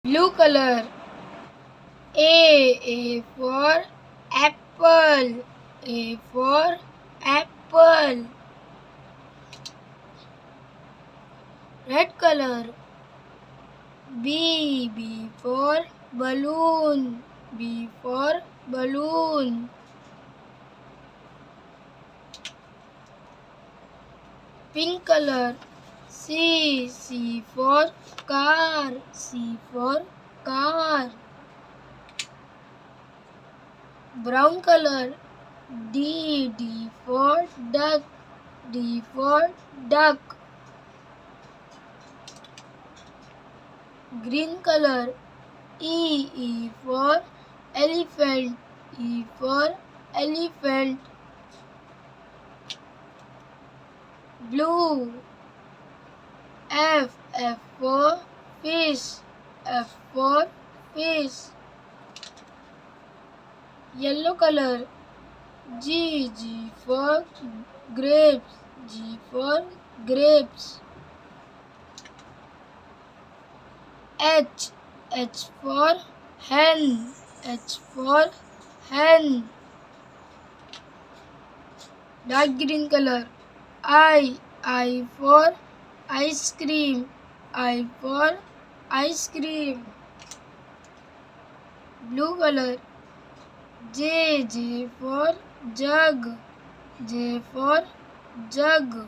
Blue color. A for apple. A for apple. Red color. B for balloon. B for balloon. Pink color. C for car. C for car. Brown color. D for duck. D for duck. Green color. E for elephant. E for elephant. Blue. F for fish. F for fish. Yellow color. G for grapes. G for grapes. H for hen. H for hen. Dark green color. I for ice cream. I for ice cream. Blue color. J for jug. J for jug.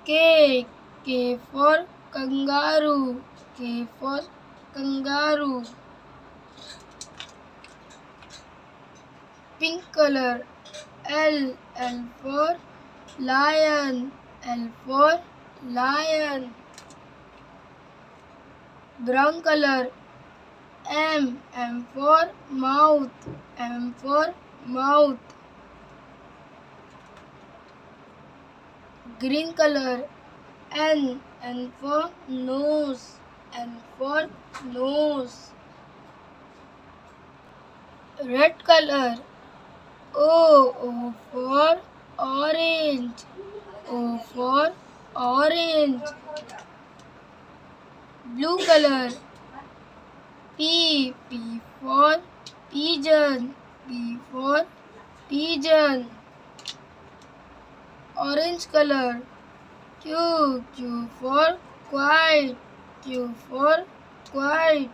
K for kangaroo. K for kangaroo. Pink color. L for lion. L for lion. Brown color. M for mouth. M for mouth. Green color. N for nose. N for nose. Red color. O for orange. O for orange. Blue color. P for pigeon. P for pigeon. Orange color. Q for quiet. Q for quiet.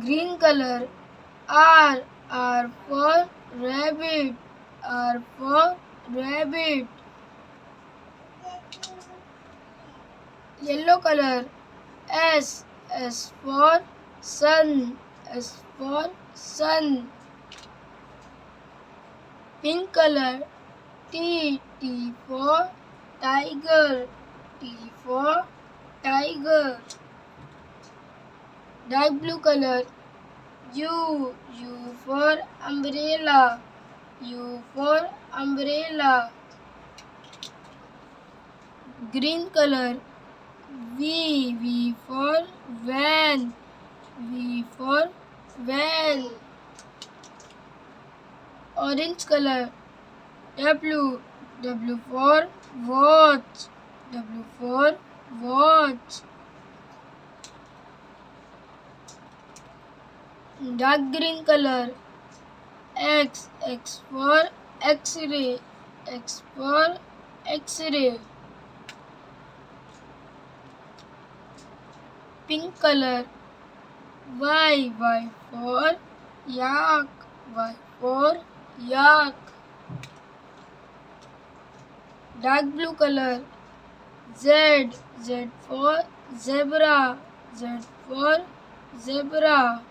Green color. R for rabbit. R for rabbit. Yellow color. S for sun. S for sun. Pink color. T for tiger. T for tiger. Dark blue color. U for umbrella. U for umbrella. Green color. V for van. V for van. Orange color. W for watch. W for watch. Dark green color. X for X-ray. X for X-ray. Pink color. Y for yak. Y for yak. Dark blue color. Z for zebra. Z for zebra.